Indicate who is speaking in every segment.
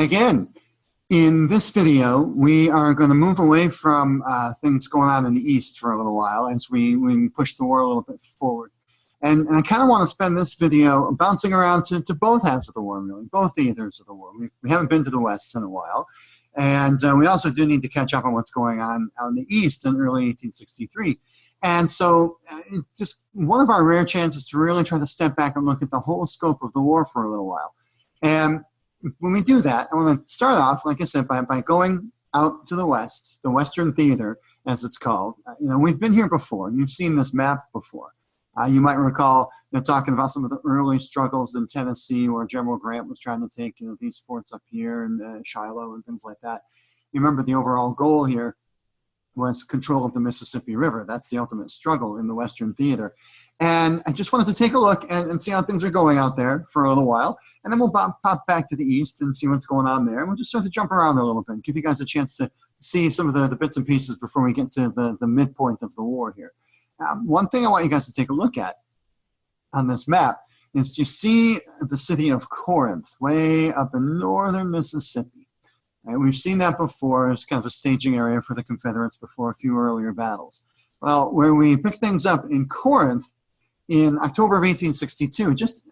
Speaker 1: Again, in this video, we are going to move away from things going on in the East for a little while as we push the war a little bit forward. And I kind of want to spend this video bouncing around to both halves of the war, really, both theaters of the war. We haven't been to the West in a while. And we also do need to catch up on what's going on out in the East in early 1863. And so just one of our rare chances to really try to step back and look at the whole scope of the war for a little while. And when we do that, I want to start off, like I said, by going out to the West, the Western Theater, as it's called. We've been here before. You've seen this map before. You might recall talking about some of the early struggles in Tennessee where General Grant was trying to take these forts up here in Shiloh and things like that. You remember the overall goal here was control of the Mississippi River. That's the ultimate struggle in the Western Theater. And I just wanted to take a look and see how things are going out there for a little while. And then we'll pop back to the East and see what's going on there. And we'll just start to jump around a little bit and give you guys a chance to see some of the bits and pieces before we get to the midpoint of the war here. One thing I want you guys to take a look at on this map is you see the city of Corinth way up in northern Mississippi. And we've seen that before as kind of a staging area for the Confederates before a few earlier battles. Well, where we pick things up in Corinth in October of 1862, just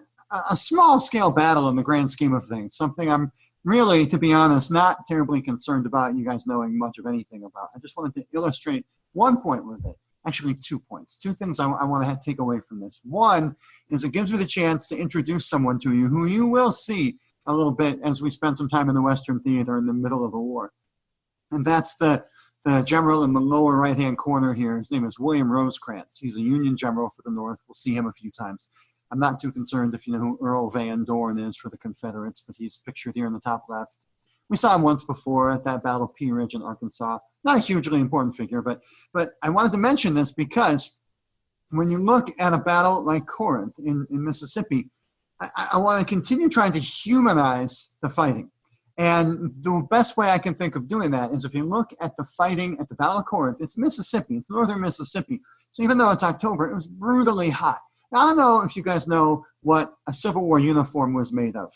Speaker 1: a small-scale battle in the grand scheme of things, something I'm really, to be honest, not terribly concerned about you guys knowing much of anything about. I just wanted to illustrate one point with it. Actually, 2 points. Two things I want to take away from this. One is it gives you the chance to introduce someone to you who you will see a little bit as we spend some time in the Western Theater in the middle of the war. And that's the general in the lower right-hand corner here. His name is William Rosecrans. He's a Union general for the North. We'll see him a few times. I'm not too concerned if you know who Earl Van Dorn is for the Confederates, but he's pictured here in the top left. We saw him once before at that Battle of Pea Ridge in Arkansas. Not a hugely important figure, but I wanted to mention this because when you look at a battle like Corinth in Mississippi, I want to continue trying to humanize the fighting. And the best way I can think of doing that is if you look at the fighting at the Battle of Corinth, it's Mississippi, it's northern Mississippi. So even though it's October, it was brutally hot. Now, I don't know if you guys know what a Civil War uniform was made of.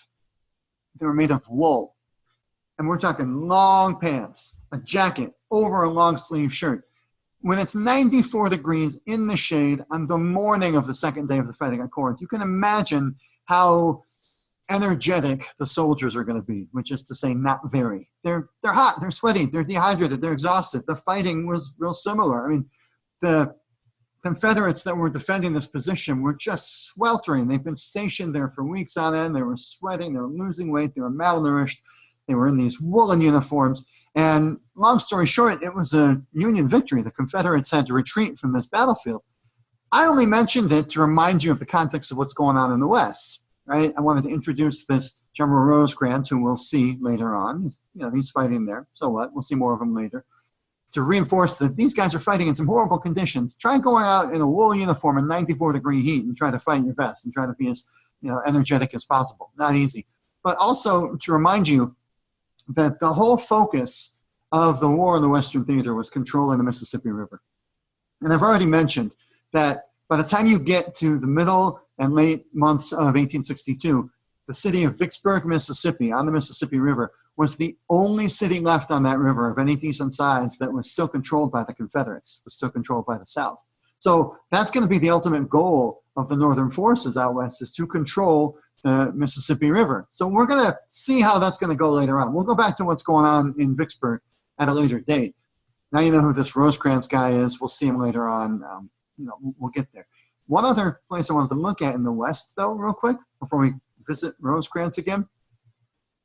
Speaker 1: They were made of wool. And we're talking long pants, a jacket over a long sleeve shirt. When it's 94 degrees in the shade on the morning of the second day of the fighting at Corinth, you can imagine how energetic the soldiers are going to be, which is to say not very. They're hot, they're sweaty, they're dehydrated, they're exhausted. The fighting was real similar. I mean, the Confederates that were defending this position were just sweltering. They've been stationed there for weeks on end. They were sweating, they were losing weight, they were malnourished. They were in these woolen uniforms. And long story short, it was a Union victory. The Confederates had to retreat from this battlefield. I only mentioned it to remind you of the context of what's going on in the West, right? I wanted to introduce this General Rosecrans, who we'll see later on. He's fighting there. So what? We'll see more of him later. To reinforce that these guys are fighting in some horrible conditions. Try going out in a wool uniform in 94-degree heat and try to fight your best and try to be as energetic as possible. Not easy. But also to remind you that the whole focus of the war in the Western Theater was controlling the Mississippi River. And I've already mentioned that by the time you get to the middle and late months of 1862, the city of Vicksburg, Mississippi, on the Mississippi River, was the only city left on that river of any decent size that was still controlled by the Confederates, was still controlled by the South. So that's going to be the ultimate goal of the Northern forces out west, is to control the Mississippi River. So we're going to see how that's going to go later on. We'll go back to what's going on in Vicksburg at a later date. Now you know who this Rosecrans guy is. We'll see him later on. We'll get there. One other place I wanted to look at in the West, though, real quick, before we visit Rosecrans again.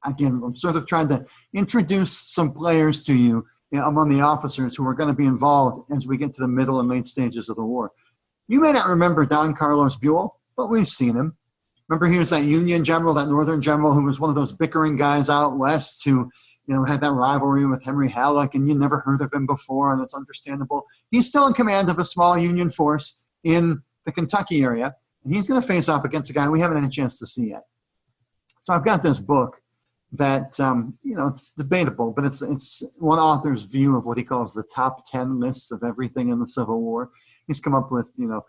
Speaker 1: Again, I'm sort of trying to introduce some players to you, among the officers who are going to be involved as we get to the middle and late stages of the war. You may not remember Don Carlos Buell, but we've seen him. Remember, he was that Union general, that Northern general, who was one of those bickering guys out west who, had that rivalry with Henry Halleck, and you never heard of him before, and it's understandable. He's still in command of a small Union force in the Kentucky area, and he's going to face off against a guy we haven't had a chance to see yet. So I've got this book that, it's debatable, but it's one author's view of what he calls the top 10 lists of everything in the Civil War. He's come up with, the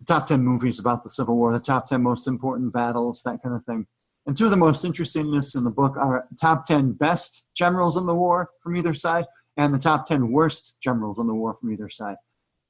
Speaker 1: top 10 movies about the Civil War, the top 10 most important battles, that kind of thing. And two of the most interesting lists in the book are top 10 best generals in the war from either side and the top 10 worst generals in the war from either side.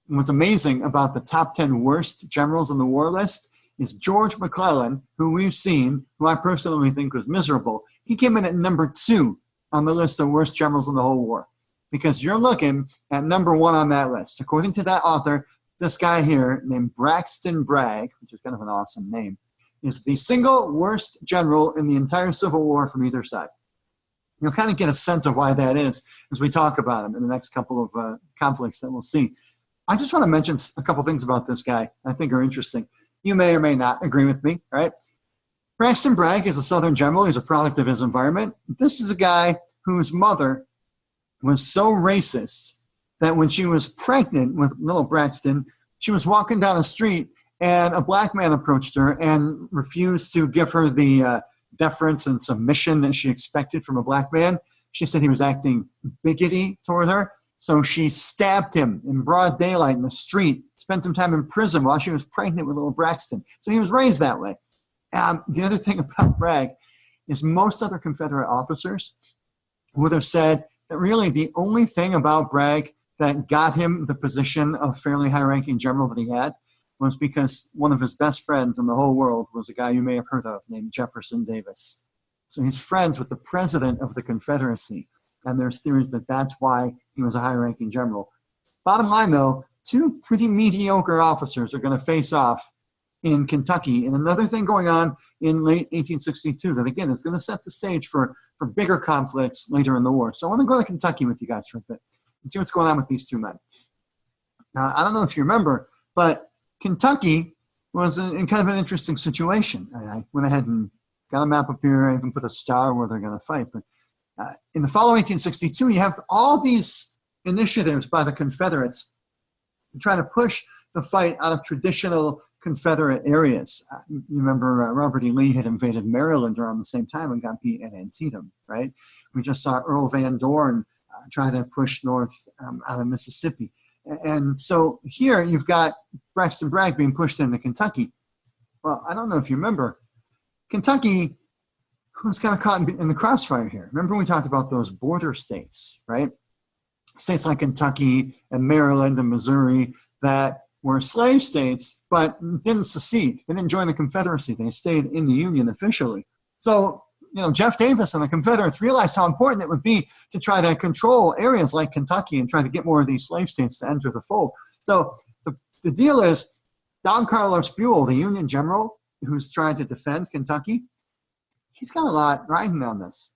Speaker 1: And what's amazing about the top 10 worst generals in the war list is George McClellan, who we've seen, who I personally think was miserable. He came in at number 2 on the list of worst generals in the whole war, because you're looking at number 1 on that list. According to that author, this guy here named Braxton Bragg, which is kind of an awesome name, is the single worst general in the entire Civil War from either side. You'll kind of get a sense of why that is as we talk about him in the next couple of conflicts that we'll see. I just want to mention a couple things about this guy I think are interesting. You may or may not agree with me, right? Braxton Bragg is a Southern general. He's a product of his environment. This is a guy whose mother was so racist that when she was pregnant with little Braxton, she was walking down the street and a black man approached her and refused to give her the deference and submission that she expected from a black man. She said he was acting bigoty toward her. So she stabbed him in broad daylight in the street, spent some time in prison while she was pregnant with little Braxton. So he was raised that way. The other thing about Bragg is most other Confederate officers would have said that really the only thing about Bragg that got him the position of fairly high-ranking general that he had was because one of his best friends in the whole world was a guy you may have heard of named Jefferson Davis. So he's friends with the president of the Confederacy, and there's theories that that's why he was a high-ranking general. Bottom line, though, 2 pretty mediocre officers are going to face off in Kentucky, and another thing going on in late 1862 that, again, is going to set the stage for bigger conflicts later in the war. So I want to go to Kentucky with you guys for a bit and see what's going on with these 2 men. Now, I don't know if you remember, but Kentucky was in kind of an interesting situation. I went ahead and got a map up here. I even put a star where they're going to fight. But in the fall of 1862, you have all these initiatives by the Confederates to try to push the fight out of traditional Confederate areas. You remember Robert E. Lee had invaded Maryland around the same time and got beat at Antietam, right? We just saw Earl Van Dorn try to push north out of Mississippi. And so here you've got Braxton Bragg being pushed into Kentucky. Well, I don't know if you remember, Kentucky was kind of caught in the crossfire here. Remember we talked about those border states, right? States like Kentucky and Maryland and Missouri that were slave states but didn't secede. They didn't join the Confederacy. They stayed in the Union officially. So, you know, Jeff Davis and the Confederates realized how important it would be to try to control areas like Kentucky and try to get more of these slave states to enter the fold. So the deal is Don Carlos Buell, the Union general who's trying to defend Kentucky, he's got a lot riding on this.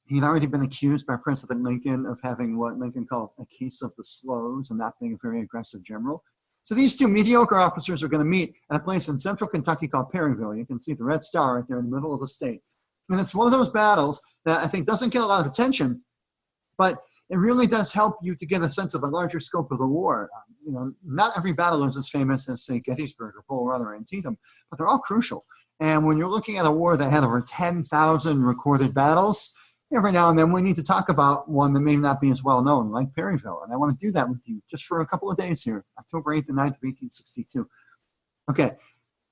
Speaker 1: He'd already been accused by President Lincoln of having what Lincoln called a case of the slows and not being a very aggressive general. So these 2 mediocre officers are going to meet at a place in central Kentucky called Perryville. You can see the red star right there in the middle of the state. And it's one of those battles that I think doesn't get a lot of attention, but it really does help you to get a sense of the larger scope of the war. You know, not every battle is as famous as, say, Gettysburg or Bull Run or Antietam, but they're all crucial. And when you're looking at a war that had over 10,000 recorded battles, every now and then we need to talk about one that may not be as well known, like Perryville. And I want to do that with you just for a couple of days here, October 8th and 9th of 1862. Okay,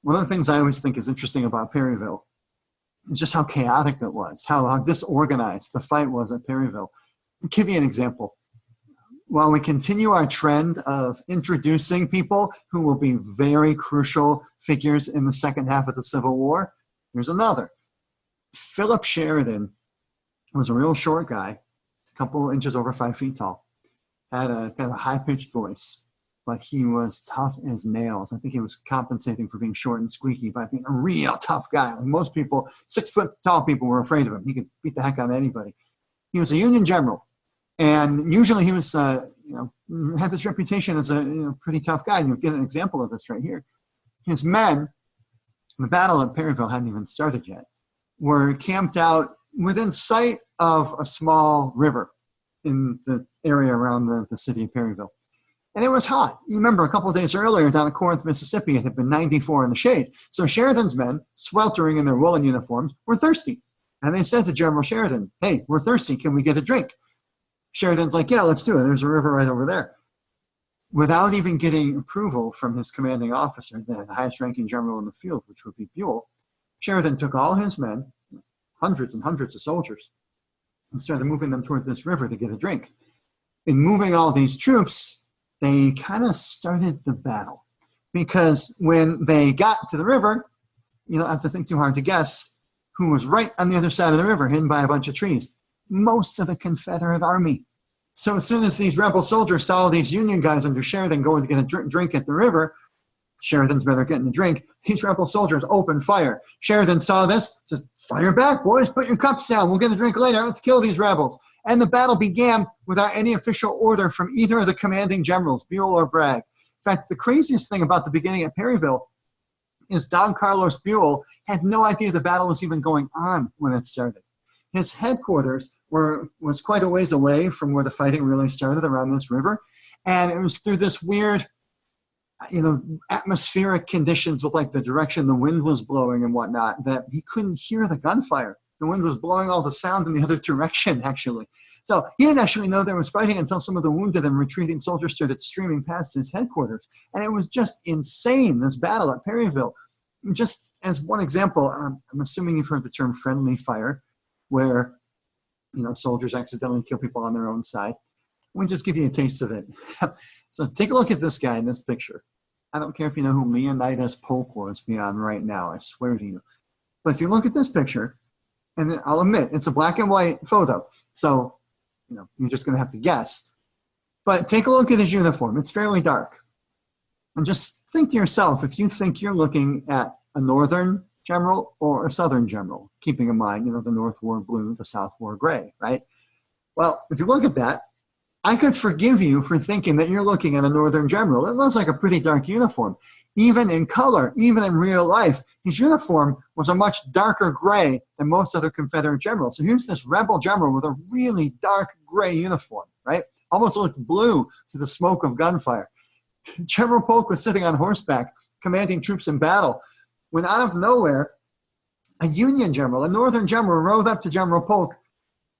Speaker 1: one of the things I always think is interesting about Perryville is just how chaotic it was, how disorganized the fight was at Perryville. I'll give you an example. While we continue our trend of introducing people who will be very crucial figures in the second half of the Civil War, there's another. Philip Sheridan was a real short guy, a couple inches over 5 feet tall, had a kind of a high-pitched voice, but he was tough as nails. I think he was compensating for being short and squeaky by being a real tough guy. Like most people, 6 foot tall people were afraid of him. He could beat the heck out of anybody. He was a Union general, and usually he was, had this reputation as a pretty tough guy. And you'll get an example of this right here. His men, the battle at Perryville hadn't even started yet, were camped out within sight of a small river in the area around the city of Perryville. And it was hot. You remember a couple of days earlier down at Corinth, Mississippi, it had been 94 in the shade. So Sheridan's men, sweltering in their woolen uniforms, were thirsty. And they said to General Sheridan, "Hey, we're thirsty. Can we get a drink?" Sheridan's like, "Yeah, let's do it. There's a river right over there." Without even getting approval from his commanding officer, the highest ranking general in the field, which would be Buell, Sheridan took all his men, hundreds and hundreds of soldiers, and started moving them toward this river to get a drink. In moving all these troops, they kind of started the battle. Because when they got to the river, you don't have to think too hard to guess who was right on the other side of the river, hidden by a bunch of trees. Most of the Confederate army. So as soon as these rebel soldiers saw these Union guys under Sheridan going to get a drink at the river, Sheridan's better getting a drink, these rebel soldiers opened fire. Sheridan saw this, says, fire back, boys, put your cups down, we'll get a drink later, let's kill these rebels. And the battle began without any official order from either of the commanding generals, Buell or Bragg. In fact, the craziest thing about the beginning at Perryville is Don Carlos Buell had no idea the battle was even going on when it started. His headquarters was quite a ways away from where the fighting really started around this river. And it was through this weird, atmospheric conditions with like the direction the wind was blowing and whatnot that he couldn't hear the gunfire. The wind was blowing all the sound in the other direction, actually. So he didn't actually know there was fighting until some of the wounded and retreating soldiers started streaming past his headquarters. And it was just insane, this battle at Perryville. Just as one example, I'm assuming you've heard the term friendly fire, where soldiers accidentally kill people on their own side. Let me just give you a taste of it. So take a look at this guy in this picture. I don't care if you know who Leonidas Polk was beyond right now, I swear to you. But if you look at this picture, and I'll admit, it's a black and white photo, so you're just going to have to guess. But take a look at his uniform. It's fairly dark. And just think to yourself, if you think you're looking at a northern general or a southern general, keeping in mind, the North wore blue, the South wore gray, right? Well, if you look at that, I could forgive you for thinking that you're looking at a northern general. It looks like a pretty dark uniform. Even in color, even in real life, his uniform was a much darker gray than most other Confederate generals. So here's this rebel general with a really dark gray uniform, right? Almost looked blue to the smoke of gunfire. General Polk was sitting on horseback, commanding troops in battle, when out of nowhere, a Union general, a northern general, rode up to General Polk,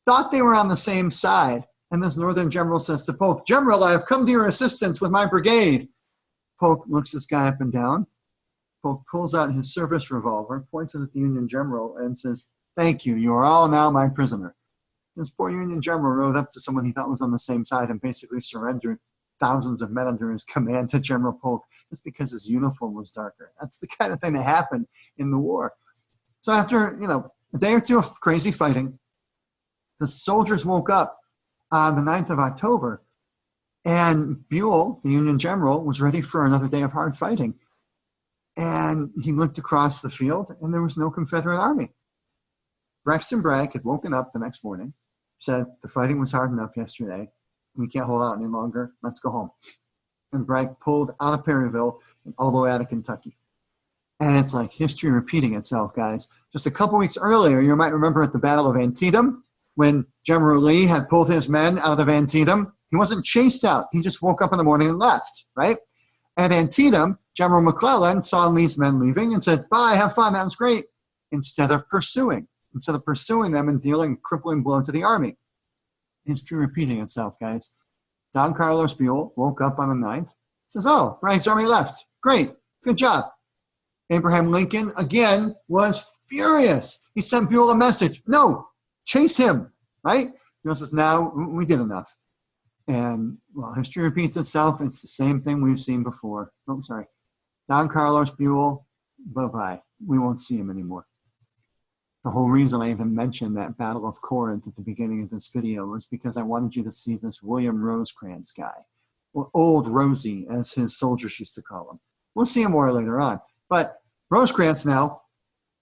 Speaker 1: thought they were on the same side, and this northern general says to Polk, "General, I have come to your assistance with my brigade." Polk looks this guy up and down. Polk pulls out his service revolver, points it at the Union general, and says, "Thank you, you are all now my prisoner." This poor Union general rode up to someone he thought was on the same side and basically surrendered thousands of men under his command to General Polk just because his uniform was darker. That's the kind of thing that happened in the war. So after, a day or two of crazy fighting, the soldiers woke up on the 9th of October, and Buell, the Union general, was ready for another day of hard fighting. And he looked across the field, and there was no Confederate army. Braxton Bragg had woken up the next morning, said, "The fighting was hard enough yesterday. We can't hold out any longer. Let's go home." And Bragg pulled out of Perryville and all the way out of Kentucky. And it's like history repeating itself, guys. Just a couple weeks earlier, you might remember at the Battle of Antietam, when General Lee had pulled his men out of Antietam, he wasn't chased out. He just woke up in the morning and left, right? At Antietam, General McClellan saw Lee's men leaving and said, "Bye, have fun, that was great," instead of pursuing them and dealing a crippling blow to the army. History repeating itself, guys. Don Carlos Buell woke up on the 9th, says, "Oh, Bragg's army left. Great, good job." Abraham Lincoln, again, was furious. He sent Buell a message, "No, chase him," right? Buell says, "No, we did enough." And, well, history repeats itself. It's the same thing we've seen before. Oh, sorry. Don Carlos Buell, bye-bye. We won't see him anymore. The whole reason I even mentioned that Battle of Corinth at the beginning of this video was because I wanted you to see this William Rosecrans guy, or Old Rosie, as his soldiers used to call him. We'll see him more later on. But Rosecrans now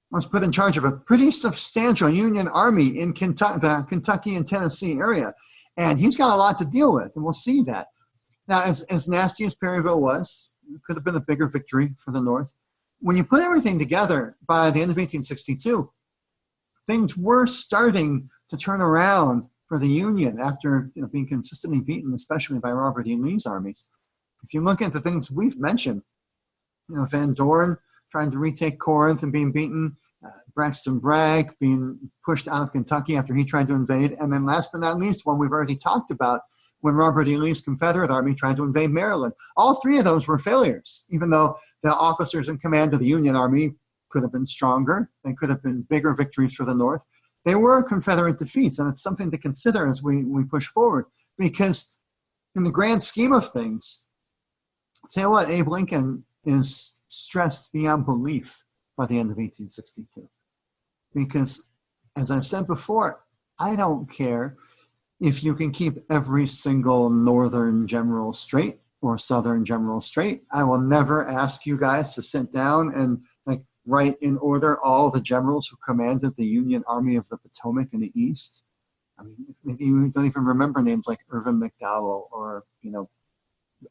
Speaker 1: was put in charge of a pretty substantial Union army in the Kentucky and Tennessee area. And he's got a lot to deal with, and we'll see that. Now, as nasty as Perryville was, it could have been a bigger victory for the North. When you put everything together, by the end of 1862, things were starting to turn around for the Union after being consistently beaten, especially by Robert E. Lee's armies. If you look at the things we've mentioned, Van Dorn trying to retake Corinth and being beaten, Braxton Bragg being pushed out of Kentucky after he tried to invade, and then last but not least, one we've already talked about, when Robert E. Lee's Confederate Army tried to invade Maryland. All three of those were failures, even though the officers in command of the Union Army could have been stronger. They could have been bigger victories for the North. They were Confederate defeats, and it's something to consider as we push forward. Because in the grand scheme of things, I'll tell you what, Abe Lincoln is stressed beyond belief by the end of 1862. Because, as I've said before, I don't care if you can keep every single Northern general straight or Southern general straight. I will never ask you guys to sit down and write in order all the generals who commanded the Union Army of the Potomac in the East. I mean, maybe you don't even remember names like Irvin McDowell or,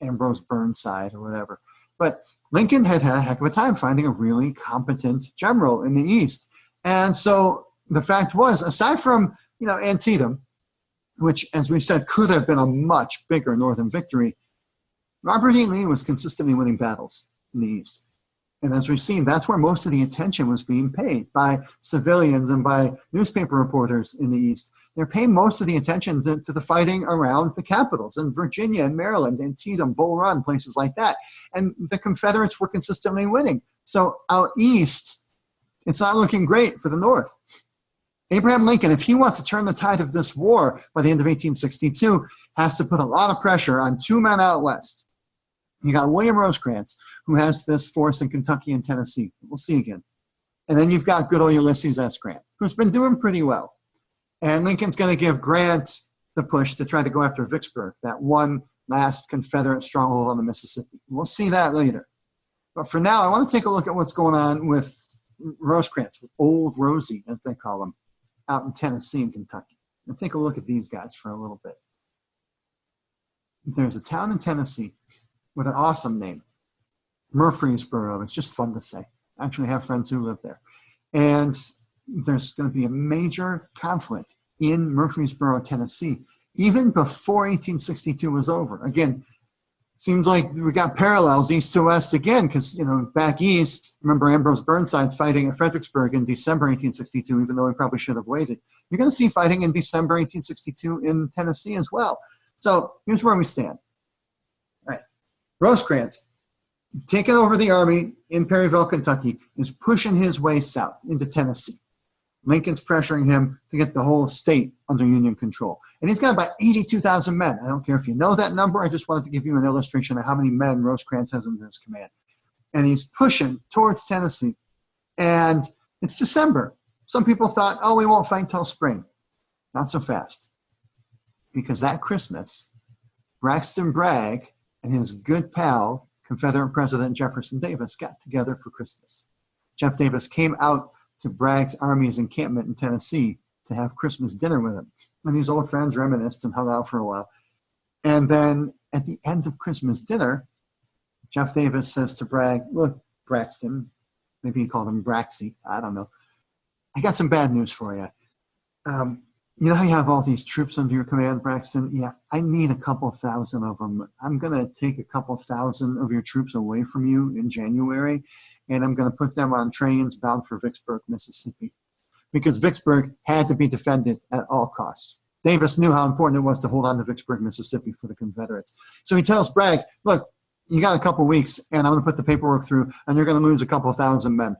Speaker 1: Ambrose Burnside or whatever. But Lincoln had a heck of a time finding a really competent general in the East. And so the fact was, aside from, Antietam, which, as we said, could have been a much bigger Northern victory, Robert E. Lee was consistently winning battles in the East. And as we've seen, that's where most of the attention was being paid by civilians and by newspaper reporters in the East. They're paying most of the attention to the fighting around the capitals in Virginia and Maryland, Antietam, Bull Run, places like that. And the Confederates were consistently winning. So out East, it's not looking great for the North. Abraham Lincoln, if he wants to turn the tide of this war by the end of 1862, has to put a lot of pressure on two men out West. You got William Rosecrans, who has this force in Kentucky and Tennessee. We'll see again. And then you've got good old Ulysses S. Grant, who's been doing pretty well. And Lincoln's going to give Grant the push to try to go after Vicksburg, that one last Confederate stronghold on the Mississippi. We'll see that later. But for now, I want to take a look at what's going on with Rosecrans, with Old Rosie, as they call him, out in Tennessee and Kentucky. And take a look at these guys for a little bit. There's a town in Tennessee with an awesome name, Murfreesboro. It's just fun to say. I actually have friends who live there. And there's going to be a major conflict in Murfreesboro, Tennessee, even before 1862 was over. Again, seems like we got parallels east to west again, because, back east, remember Ambrose Burnside fighting at Fredericksburg in December 1862, even though he probably should have waited. You're going to see fighting in December 1862 in Tennessee as well. So here's where we stand. All right. Rosecrans, taking over the army in Perryville, Kentucky, is pushing his way south into Tennessee. Lincoln's pressuring him to get the whole state under Union control. And he's got about 82,000 men. I don't care if you know that number. I just wanted to give you an illustration of how many men Rosecrans has under his command. And he's pushing towards Tennessee. And it's December. Some people thought, oh, we won't fight till spring. Not so fast. Because that Christmas, Braxton Bragg and his good pal, Confederate President Jefferson Davis, got together for Christmas. Jeff Davis came out to Bragg's army's encampment in Tennessee to have Christmas dinner with him. And these old friends reminisced and hung out for a while. And then at the end of Christmas dinner, Jeff Davis says to Bragg, look, Braxton, maybe he called him Braxy, I don't know. I got some bad news for you. You know how you have all these troops under your command, Braxton? Yeah, I need a couple thousand of them. I'm going to take a couple thousand of your troops away from you in January, and I'm going to put them on trains bound for Vicksburg, Mississippi, because Vicksburg had to be defended at all costs. Davis knew how important it was to hold on to Vicksburg, Mississippi for the Confederates. So he tells Bragg, look, you got a couple weeks, and I'm going to put the paperwork through, and you're going to lose a couple thousand men.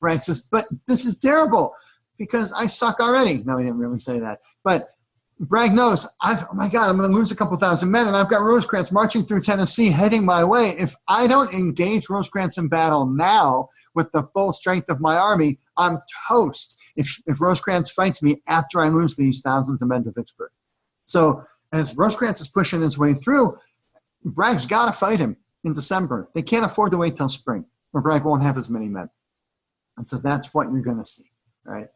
Speaker 1: Bragg says, but this is terrible, because I suck already. No, he didn't really say that. But Bragg knows, oh my God, I'm going to lose a couple thousand men, and I've got Rosecrans marching through Tennessee heading my way. If I don't engage Rosecrans in battle now with the full strength of my army, I'm toast if Rosecrans fights me after I lose these thousands of men to Vicksburg. So as Rosecrans is pushing his way through, Bragg's got to fight him in December. They can't afford to wait till spring, or Bragg won't have as many men. And so that's what you're going to see, right?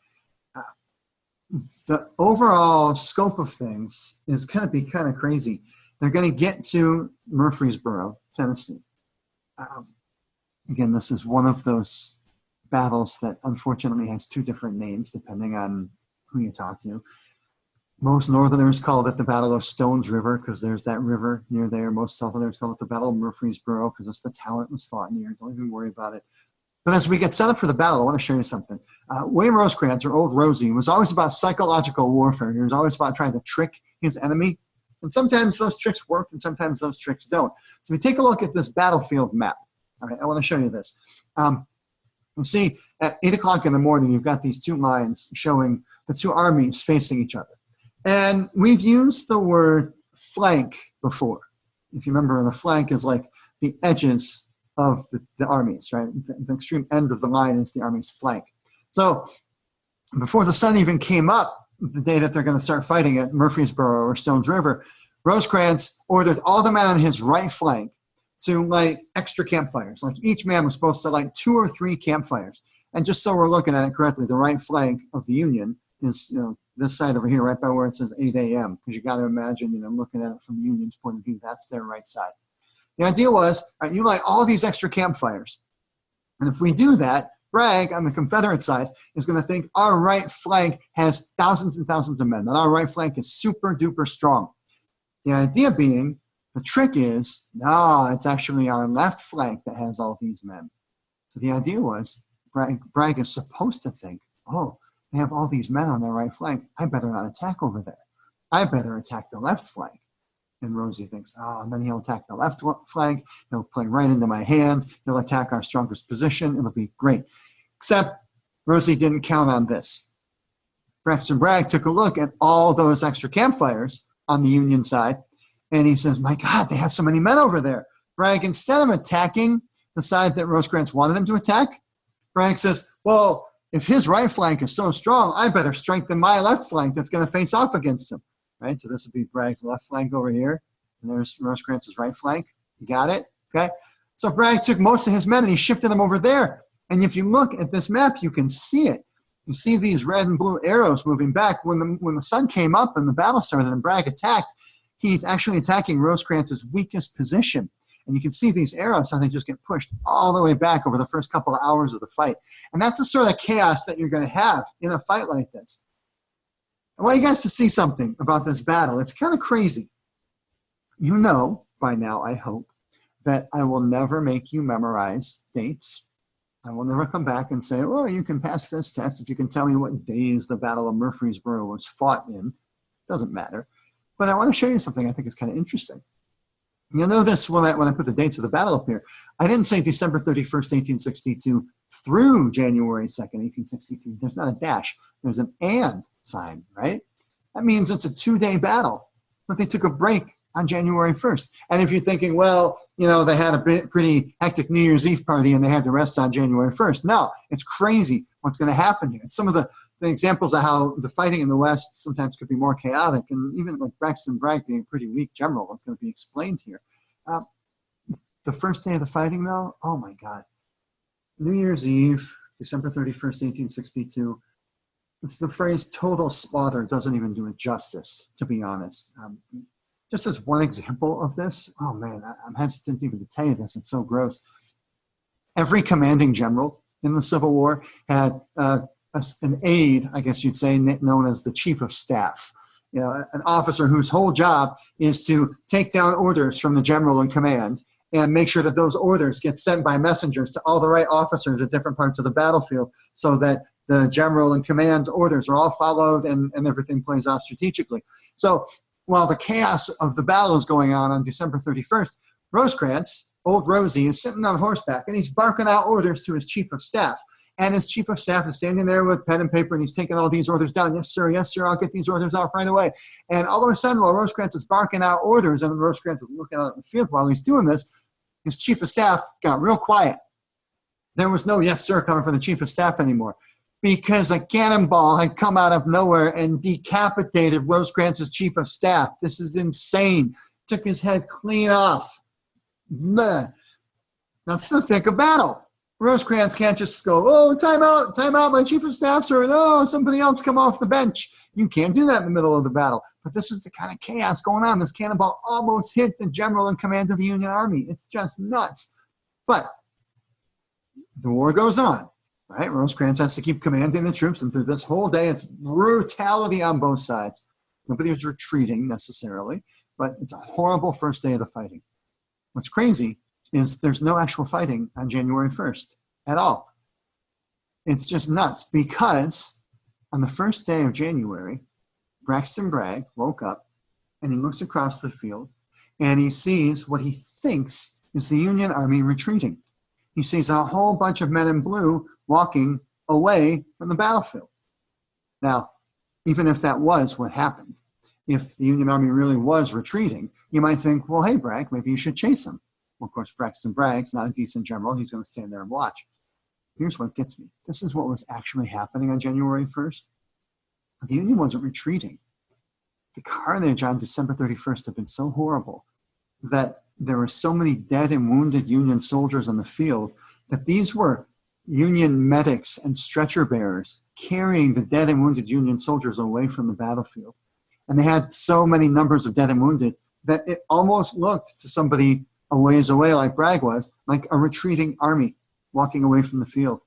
Speaker 1: The overall scope of things is going to be kind of crazy. They're going to get to Murfreesboro, Tennessee. Again, this is one of those battles that unfortunately has two different names depending on who you talk to. Most Northerners called it the Battle of Stones River because there's that river near there. Most Southerners call it the Battle of Murfreesboro because it's the town it was fought near. Don't even worry about it. But as we get set up for the battle, I want to show you something. William Rosecrans, or Old Rosie, was always about psychological warfare. He was always about trying to trick his enemy. And sometimes those tricks work and sometimes those tricks don't. So we take a look at this battlefield map. All right, I want to show you this. You see, at 8 o'clock in the morning, you've got these two lines showing the two armies facing each other. And we've used the word flank before. If you remember, the flank is like the edges of the armies, right? The extreme end of the line is the army's flank. So before the sun even came up, the day that they're going to start fighting at Murfreesboro or Stones River, Rosecrans ordered all the men on his right flank to light extra campfires. Like each man was supposed to light 2 or 3 campfires. And just so we're looking at it correctly, the right flank of the Union is, you know, this side over here, right by where it says 8 a.m. Because you got to imagine, you know, looking at it from the Union's point of view, that's their right side. The idea was, all right, you light all these extra campfires. And if we do that, Bragg on the Confederate side is going to think our right flank has thousands and thousands of men, that our right flank is super duper strong. The idea being, the trick is, no, it's actually our left flank that has all these men. So the idea was, Bragg is supposed to think, oh, they have all these men on their right flank. I better not attack over there. I better attack the left flank. And Rosie thinks, oh, and then he'll attack the left flank. He'll play right into my hands. He'll attack our strongest position. It'll be great. Except Rosie didn't count on this. Braxton Bragg took a look at all those extra campfires on the Union side, and he says, my God, they have so many men over there. Bragg, instead of attacking the side that Rosecrans wanted him to attack, Bragg says, well, if his right flank is so strong, I better strengthen my left flank that's going to face off against him. Right? So this would be Bragg's left flank over here, and there's Rosecrans' right flank. You got it? Okay? So Bragg took most of his men and he shifted them over there. And if you look at this map, you can see it. You see these red and blue arrows moving back. When the sun came up and the battle started and Bragg attacked, he's actually attacking Rosecrans' weakest position. And you can see these arrows, how they just get pushed all the way back over the first couple of hours of the fight. And that's the sort of chaos that you're going to have in a fight like this. I want you guys to see something about this battle. It's kind of crazy. You know by now, I hope, that I will never make you memorize dates. I will never come back and say, well, you can pass this test if you can tell me what days the Battle of Murfreesboro was fought in. Doesn't matter. But I want to show you something I think is kind of interesting. You'll know this when I put the dates of the battle up here. I didn't say December 31st, 1862 through January 2nd, 1863. There's not a dash. There's an and sign, right? That means it's a 2-day battle. But they took a break on January 1st. And if you're thinking, well, you know, they had a pretty hectic New Year's Eve party and they had to rest on January 1st. No, it's crazy what's going to happen here. It's some of the examples of how the fighting in the West sometimes could be more chaotic, and even like Braxton Bragg being a pretty weak general, what's going to be explained here. The first day of the fighting, though, oh my God. New Year's Eve, December 31st, 1862, the phrase total slaughter doesn't even do it justice, to be honest. Just as one example of this, oh man, I'm hesitant even to tell you this, it's so gross. Every commanding general in the Civil War had an aide, I guess you'd say, known as the chief of staff. You know, an officer whose whole job is to take down orders from the general in command and make sure that those orders get sent by messengers to all the right officers at different parts of the battlefield so that the general in command's orders are all followed and everything plays out strategically. So while the chaos of the battle is going on December 31st, Rosecrans, old Rosie, is sitting on horseback and he's barking out orders to his chief of staff. And his chief of staff is standing there with pen and paper, and he's taking all these orders down. Yes, sir, I'll get these orders off right away. And all of a sudden, while Rosecrans is barking out orders, and Rosecrans is looking out in the field while he's doing this, his chief of staff got real quiet. There was no yes, sir, coming from the chief of staff anymore, because a cannonball had come out of nowhere and decapitated Rosecrans' chief of staff. This is insane. Took his head clean off. Bleh. That's the thick of battle. Rosecrans can't just go, oh, time out, my chief of staff, sir. No, somebody else come off the bench. You can't do that in the middle of the battle. But this is the kind of chaos going on. This cannonball almost hit the general in command of the Union Army. It's just nuts. But the war goes on, right? Rosecrans has to keep commanding the troops, and through this whole day, it's brutality on both sides. Nobody was retreating necessarily, but it's a horrible first day of the fighting. What's crazy is there's no actual fighting on January 1st at all. It's just nuts because on the first day of January, Braxton Bragg woke up and he looks across the field and he sees what he thinks is the Union Army retreating. He sees a whole bunch of men in blue walking away from the battlefield. Now, even if that was what happened, if the Union Army really was retreating, you might think, well, hey, Bragg, maybe you should chase him. Well, of course, Braxton Bragg's not a decent general. He's going to stand there and watch. Here's what gets me. This is what was actually happening on January 1st. The Union wasn't retreating. The carnage on December 31st had been so horrible that there were so many dead and wounded Union soldiers on the field that these were Union medics and stretcher bearers carrying the dead and wounded Union soldiers away from the battlefield. And they had so many numbers of dead and wounded that it almost looked to somebody a ways away, like Bragg was, like a retreating army walking away from the field.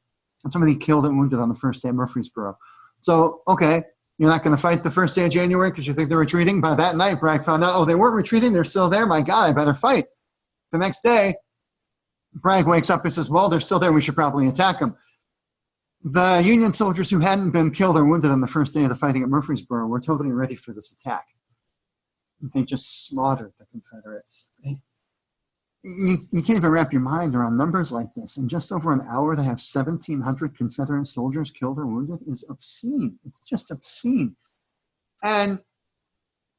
Speaker 1: And somebody killed and wounded on the first day of Murfreesboro. So, okay, you're not going to fight the first day of January because you think they're retreating. By that night, Bragg found out, oh, they weren't retreating. They're still there. My God, I better fight. The next day, Bragg wakes up and says, well, they're still there. We should probably attack them. The Union soldiers who hadn't been killed or wounded on the first day of the fighting at Murfreesboro were totally ready for this attack. They just slaughtered the Confederates. You can't even wrap your mind around numbers like this. In just over an hour, to have 1,700 Confederate soldiers killed or wounded is obscene. It's just obscene. And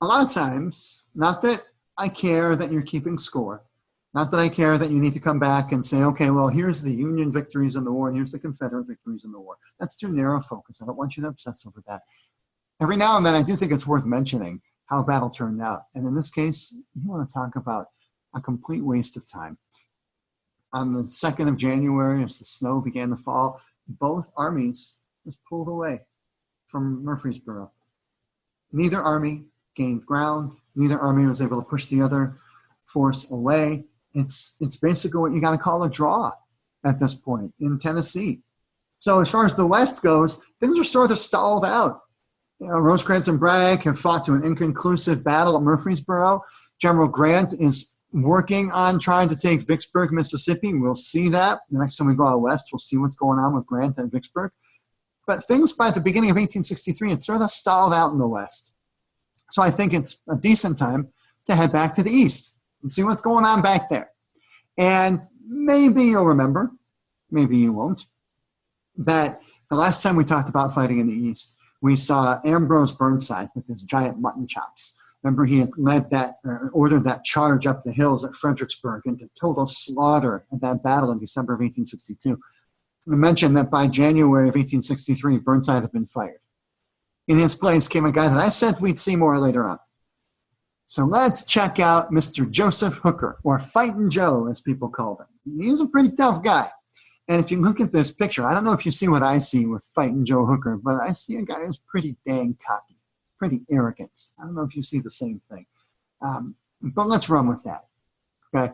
Speaker 1: a lot of times, not that I care that you're keeping score, not that I care that you need to come back and say, okay, well, here's the Union victories in the war and here's the Confederate victories in the war. That's too narrow focus. I don't want you to obsess over that. Every now and then, I do think it's worth mentioning how a battle turned out. And in this case, you want to talk about a complete waste of time. On the 2nd of January, as the snow began to fall, both armies just pulled away from Murfreesboro. Neither army gained ground. Neither army was able to push the other force away. It's basically what you got to call a draw at this point in Tennessee. So as far as the West goes, things are sort of stalled out. You know, Rosecrans and Bragg have fought to an inconclusive battle at Murfreesboro. General Grant is working on trying to take Vicksburg, Mississippi. We'll see that. The next time we go out west, we'll see what's going on with Grant and Vicksburg. But things by the beginning of 1863, it's sort of stalled out in the West. So I think it's a decent time to head back to the East and see what's going on back there. And maybe you'll remember, maybe you won't, that the last time we talked about fighting in the East, we saw Ambrose Burnside with his giant mutton chops. Remember, he had led that, ordered that charge up the hills at Fredericksburg into total slaughter at that battle in December of 1862. We mentioned that by January of 1863, Burnside had been fired. In his place came a guy that I said we'd see more later on. So let's check out Mr. Joseph Hooker, or Fightin' Joe, as people called him. He's a pretty tough guy. And if you look at this picture, I don't know if you see what I see with Fightin' Joe Hooker, but I see a guy who's pretty dang cocky, pretty arrogant. I don't know if you see the same thing. But let's run with that, okay?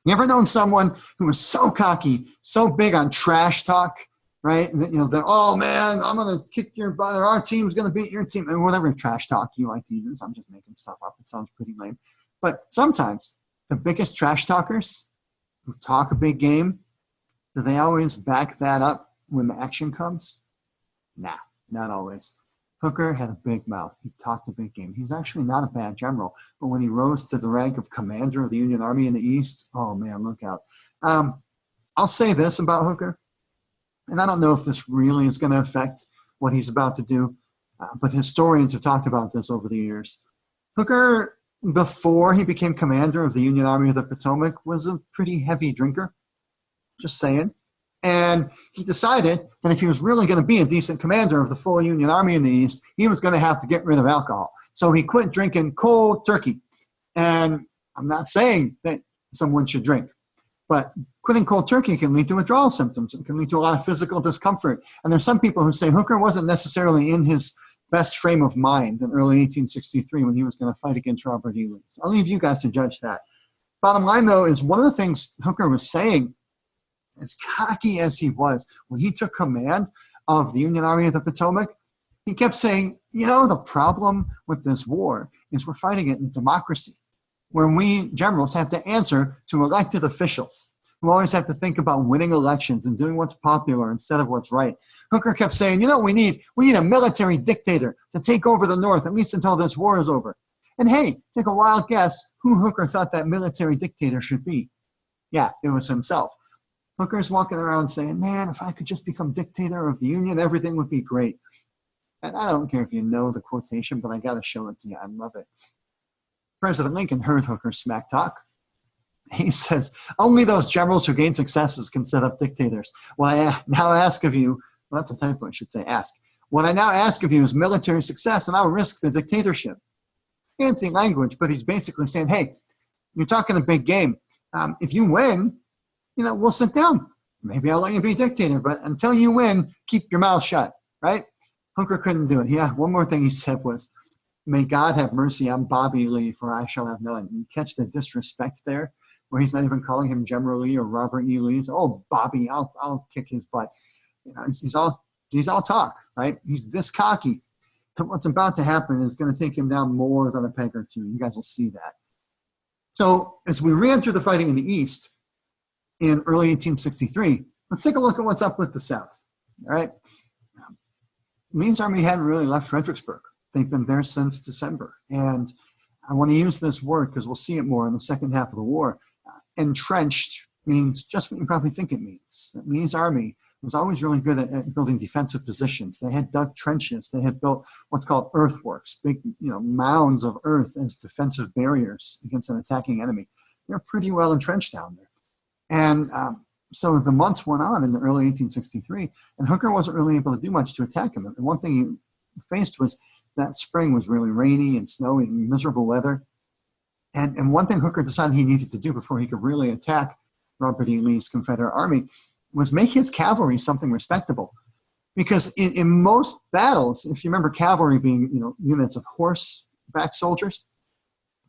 Speaker 1: You ever known someone who was so cocky, so big on trash talk, right? And, you know, that, oh, man, I'm going to kick your butt, or our team's going to beat your team, and whatever trash talk you like to use. I'm just making stuff up. It sounds pretty lame. But sometimes the biggest trash talkers who talk a big game, do they always back that up when the action comes? Nah, not always. Hooker had a big mouth. He talked a big game. He's actually not a bad general, but when he rose to the rank of commander of the Union Army in the East, oh man, look out. I'll say this about Hooker, and I don't know if this really is going to affect what he's about to do, but historians have talked about this over the years. Hooker, before he became commander of the Union Army of the Potomac, was a pretty heavy drinker, just saying. And he decided that if he was really going to be a decent commander of the full Union Army in the East, he was going to have to get rid of alcohol. So he quit drinking cold turkey. And I'm not saying that someone should drink, but quitting cold turkey can lead to withdrawal symptoms. It can lead to a lot of physical discomfort. And there's some people who say Hooker wasn't necessarily in his best frame of mind in early 1863 when he was going to fight against Robert E. Lee. So I'll leave you guys to judge that. Bottom line, though, is one of the things Hooker was saying, as cocky as he was, when he took command of the Union Army of the Potomac, he kept saying, you know, the problem with this war is we're fighting it in democracy, where we generals have to answer to elected officials who always have to think about winning elections and doing what's popular instead of what's right. Hooker kept saying, you know what we need? We need a military dictator to take over the North, at least until this war is over. And hey, take a wild guess who Hooker thought that military dictator should be. Yeah, it was himself. Hooker's walking around saying, man, if I could just become dictator of the Union, everything would be great. And I don't care if you know the quotation, but I got to show it to you. I love it. President Lincoln heard Hooker's smack talk. He says, only those generals who gain successes can set up dictators. What I now ask of you, well, that's a typo, I should say ask. What I now ask of you is military success, and I'll risk the dictatorship. Fancy language, but he's basically saying, hey, you're talking a big game. If you win, we'll sit down. Maybe I'll let you be dictator, but until you win, keep your mouth shut, right? Hooker couldn't do it. Yeah, one more thing he said was, may God have mercy on Bobby Lee, for I shall have none. You catch the disrespect there, where he's not even calling him General Lee or Robert E. Lee. He's, oh, Bobby, I'll kick his butt. He's all talk, right? He's this cocky. What's about to happen is going to take him down more than a peg or two. You guys will see that. So as we re-enter the fighting in the East in early 1863, let's take a look at what's up with the South, all right? Lee's army hadn't really left Fredericksburg. They've been there since December. And I want to use this word because we'll see it more in the second half of the war. Entrenched means just what you probably think it means. Lee's army was always really good at building defensive positions. They had dug trenches. They had built what's called earthworks, big mounds of earth as defensive barriers against an attacking enemy. They're pretty well entrenched down there. And so the months went on in the early 1863, and Hooker wasn't really able to do much to attack him. And one thing he faced was that spring was really rainy and snowy and miserable weather. And one thing Hooker decided he needed to do before he could really attack Robert E. Lee's Confederate army was make his cavalry something respectable. Because in most battles, if you remember cavalry being units of horseback soldiers,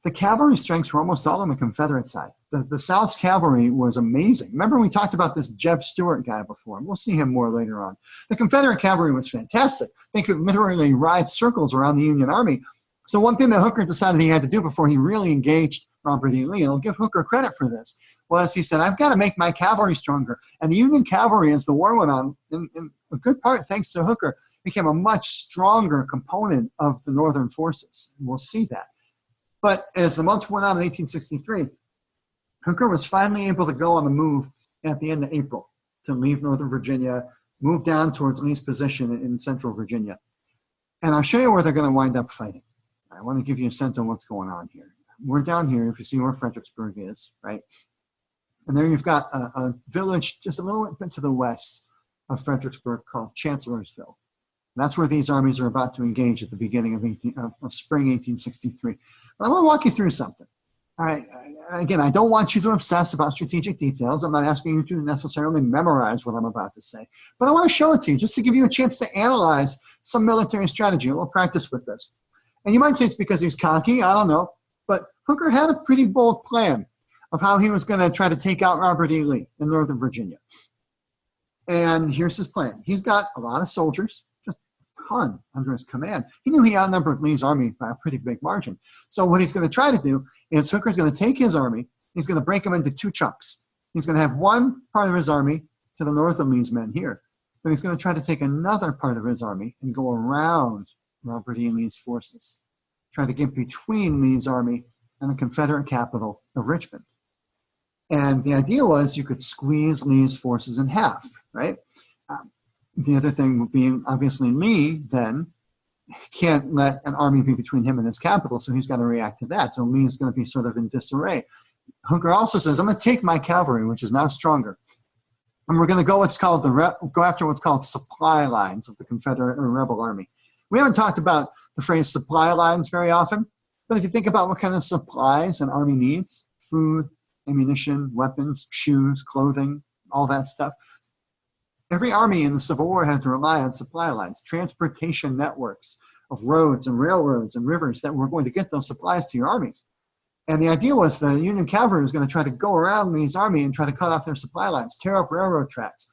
Speaker 1: the cavalry strengths were almost all on the Confederate side. The South's cavalry was amazing. Remember we talked about this Jeb Stuart guy before, and we'll see him more later on. The Confederate cavalry was fantastic. They could literally ride circles around the Union army. So one thing that Hooker decided he had to do before he really engaged Robert E. Lee, and I'll give Hooker credit for this, was he said, I've got to make my cavalry stronger. And the Union cavalry, as the war went on, in a good part thanks to Hooker, became a much stronger component of the Northern forces. And we'll see that. But as the months went on in 1863, Hooker was finally able to go on the move at the end of April to leave Northern Virginia, move down towards Lee's position in Central Virginia. And I'll show you where they're going to wind up fighting. I want to give you a sense of what's going on here. We're down here, if you see where Fredericksburg is, right? And there you've got a village just a little bit to the west of Fredericksburg called Chancellorsville. That's where these armies are about to engage at the beginning of spring 1863. But I want to walk you through something. All right. Again, I don't want you to obsess about strategic details. I'm not asking you to necessarily memorize what I'm about to say. But I want to show it to you just to give you a chance to analyze some military strategy. We'll practice with this. And you might say it's because he's cocky. I don't know. But Hooker had a pretty bold plan of how he was going to try to take out Robert E. Lee in Northern Virginia. And here's his plan. He's got a lot of soldiers, just a ton under his command. He knew he outnumbered Lee's army by a pretty big margin. So what he's going to try to do is Hooker's going to take his army. He's going to break them into two chunks. He's going to have one part of his army to the north of Lee's men here. But he's going to try to take another part of his army and go around Robert E. Lee's forces, try to get between Lee's army and the Confederate capital of Richmond. And the idea was you could squeeze Lee's forces in half, right? The other thing being, obviously, Lee then can't let an army be between him and his capital, so he's got to react to that. So Lee is going to be sort of in disarray. Hooker also says, I'm going to take my cavalry, which is now stronger, and we're going to go go after what's called supply lines of the Confederate or rebel army. We haven't talked about the phrase supply lines very often, but if you think about what kind of supplies an army needs, food, ammunition, weapons, shoes, clothing, all that stuff, every army in the Civil War had to rely on supply lines, transportation networks of roads and railroads and rivers that were going to get those supplies to your armies. And the idea was the Union cavalry was going to try to go around Lee's army and try to cut off their supply lines, tear up railroad tracks,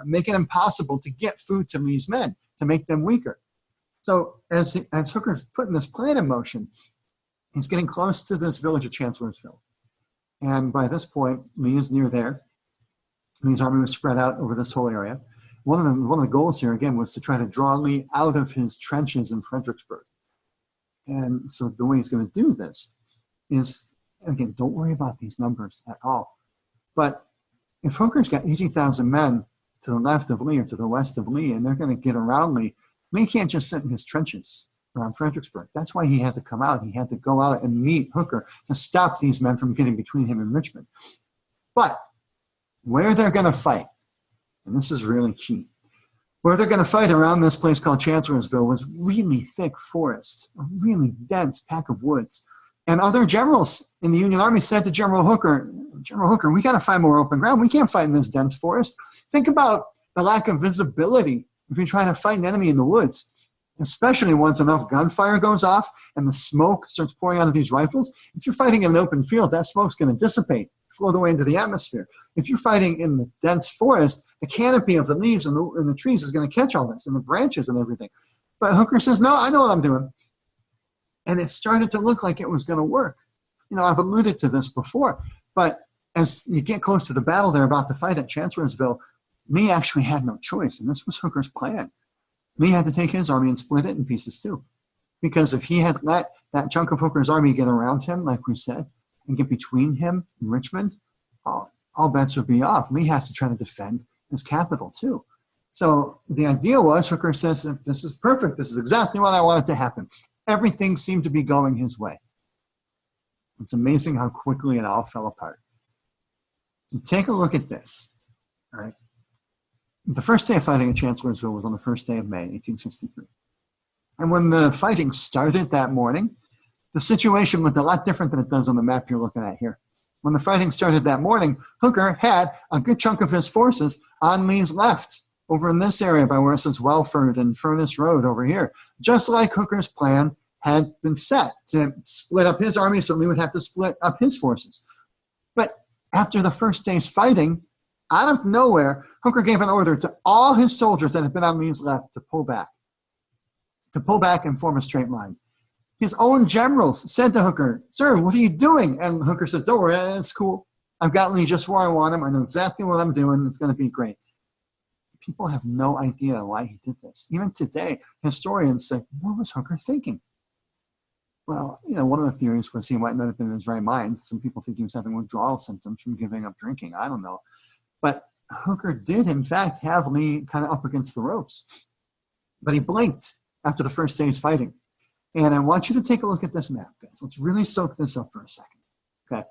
Speaker 1: make it impossible to get food to Lee's men, to make them weaker. So as Hooker's putting this plan in motion, he's getting close to this village of Chancellorsville. And by this point, Lee is near there. Lee's army was spread out over this whole area. One of the goals here, again, was to try to draw Lee out of his trenches in Fredericksburg. And so the way he's going to do this is, again, don't worry about these numbers at all. But if Hooker's got 80,000 men to the left of Lee or to the west of Lee, and they're going to get around Lee, Lee can't just sit in his trenches around Fredericksburg. That's why he had to come out. He had to go out and meet Hooker to stop these men from getting between him and Richmond. But where they're going to fight, and this is really key, where they're going to fight around this place called Chancellorsville was really thick forest, a really dense pack of woods. And other generals in the Union Army said to General Hooker, we got to find more open ground. We can't fight in this dense forest. Think about the lack of visibility if you're trying to fight an enemy in the woods, especially once enough gunfire goes off and the smoke starts pouring out of these rifles. If you're fighting in an open field, that smoke's going to dissipate, float away into the atmosphere. If you're fighting in the dense forest, the canopy of the leaves and the trees is going to catch all this, and the branches and everything. But Hooker says, no, I know what I'm doing. And it started to look like it was going to work. You know, I've alluded to this before, but as you get close to the battle they're about to fight at Chancellorsville, Lee actually had no choice, and this was Hooker's plan. Lee had to take his army and split it in pieces too. Because if he had let that chunk of Hooker's army get around him, like we said, and get between him and Richmond, all bets would be off. Lee has to try to defend his capital too. So the idea was, Hooker says, this is perfect. This is exactly what I wanted to happen. Everything seemed to be going his way. It's amazing how quickly it all fell apart. So take a look at this. All right. The first day of fighting at Chancellorsville was on the first day of May, 1863. And when the fighting started that morning, the situation looked a lot different than it does on the map you're looking at here. When the fighting started that morning, Hooker had a good chunk of his forces on Lee's left, over in this area by where it says Welford and Furnace Road over here, just like Hooker's plan had been set to split up his army, so Lee would have to split up his forces. But after the first day's fighting, out of nowhere, Hooker gave an order to all his soldiers that had been on Lee's left to pull back and form a straight line. His own generals said to Hooker, "Sir, what are you doing?" And Hooker says, "Don't worry, it's cool. I've got Lee just where I want him. I know exactly what I'm doing. It's going to be great." People have no idea why he did this. Even today, historians say, what was Hooker thinking? Well, you know, one of the theories was he might not have been in his right mind. Some people think he was having withdrawal symptoms from giving up drinking. I don't know. But Hooker did, in fact, have Lee kind of up against the ropes. But he blinked after the first day's fighting. And I want you to take a look at this map, guys. Let's really soak this up for a second. Okay.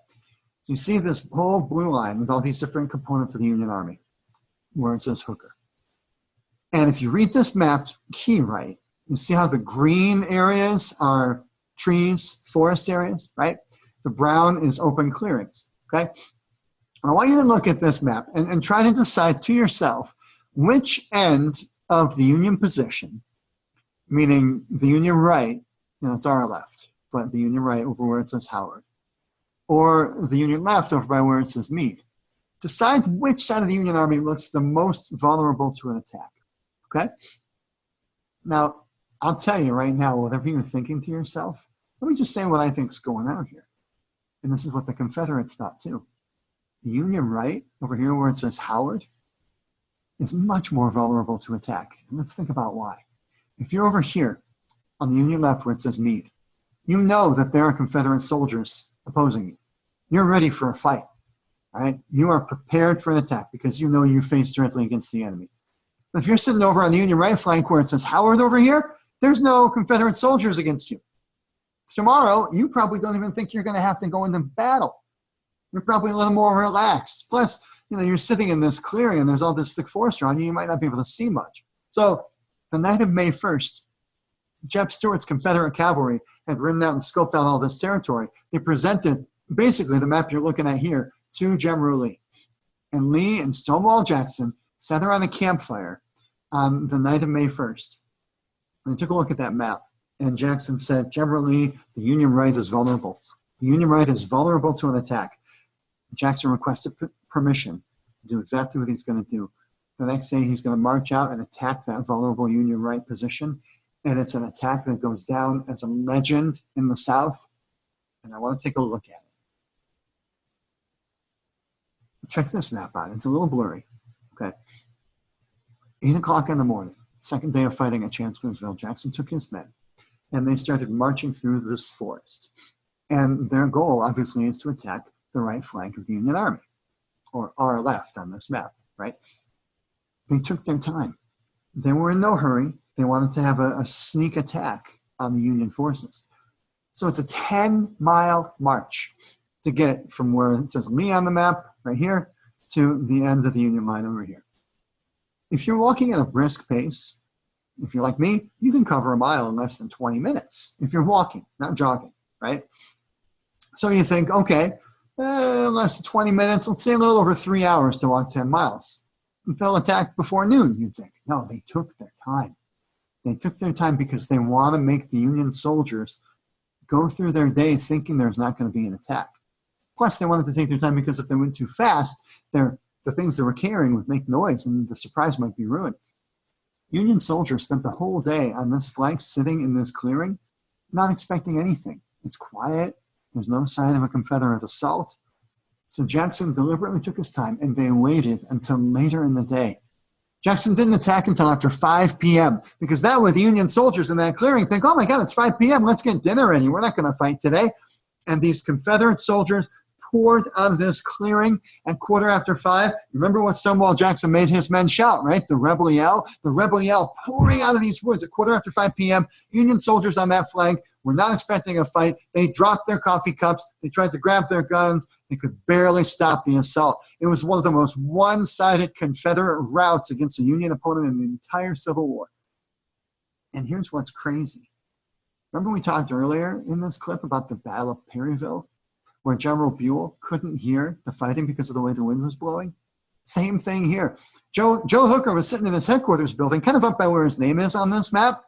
Speaker 1: So you see this whole blue line with all these different components of the Union Army where it says Hooker. And if you read this map key right, you see how the green areas are trees, forest areas, right? The brown is open clearings, okay? And I want you to look at this map and try to decide to yourself which end of the Union position, meaning the Union right, you know, it's our left, but the Union right over where it says Howard, or the Union left over by where it says Meade. Decide which side of the Union Army looks the most vulnerable to an attack. Okay? Now, I'll tell you right now, whatever you're thinking to yourself, let me just say what I think is going on here. And this is what the Confederates thought too. The Union right, over here where it says Howard, is much more vulnerable to attack. And let's think about why. If you're over here on the Union left where it says Meade, you know that there are Confederate soldiers opposing you. You're ready for a fight. All right? You are prepared for an attack because you know you face directly against the enemy. If you're sitting over on the Union right flank where it says Howard over here, there's no Confederate soldiers against you. Tomorrow, you probably don't even think you're going to have to go into battle. You're probably a little more relaxed. Plus, you know, you're sitting in this clearing and there's all this thick forest around you. You might not be able to see much. So the night of May 1st, Jeb Stuart's Confederate cavalry had ridden out and scoped out all this territory. They presented basically the map you're looking at here to General Lee. And Lee and Stonewall Jackson sat around a campfire on the night of May 1st. And they took a look at that map. And Jackson said, General Lee, the Union right is vulnerable. The Union right is vulnerable to an attack. Jackson requested permission to do exactly what he's going to do. The next day, he's going to march out and attack that vulnerable Union right position. And it's an attack that goes down as a legend in the South. And I want to take a look at it. Check this map out. It's a little blurry. Okay. 8 o'clock in the morning, second day of fighting at Chancellorsville, Jackson took his men, and they started marching through this forest. And their goal, obviously, is to attack the right flank of the Union Army. or R left on this map, right? They took their time. They were in no hurry. They wanted to have a sneak attack on the Union forces. So it's a 10-mile march to get from where it says Lee on the map, right here, to the end of the Union line over here. If you're walking at a brisk pace, if you're like me, you can cover a mile in less than 20 minutes if you're walking, not jogging, right? So you think, okay, less than 20 minutes, let's say a little over 3 hours to walk 10 miles. If they'll attack before noon, you'd think. No, they took their time. They took their time because they want to make the Union soldiers go through their day thinking there's not going to be an attack. Plus, they wanted to take their time because if they went too fast, the things they were carrying would make noise and the surprise might be ruined. Union soldiers spent the whole day on this flank sitting in this clearing, not expecting anything. It's quiet. There's no sign of a Confederate assault. So Jackson deliberately took his time, and they waited until later in the day. Jackson didn't attack until after 5 p.m. because that way the Union soldiers in that clearing think, oh my God, it's 5 p.m. Let's get dinner ready. We're not going to fight today. And these Confederate soldiers poured out of this clearing at 5:15. Remember what Stonewall Jackson made his men shout, right? The rebel yell pouring out of these woods at 5:15 p.m. Union soldiers on that flank were not expecting a fight. They dropped their coffee cups. They tried to grab their guns. They could barely stop the assault. It was one of the most one-sided Confederate routs against a Union opponent in the entire Civil War. And here's what's crazy. Remember we talked earlier in this clip about the Battle of Perryville, where General Buell couldn't hear the fighting because of the way the wind was blowing? Same thing here. Joe Hooker was sitting in his headquarters building, kind of up by where his name is on this map.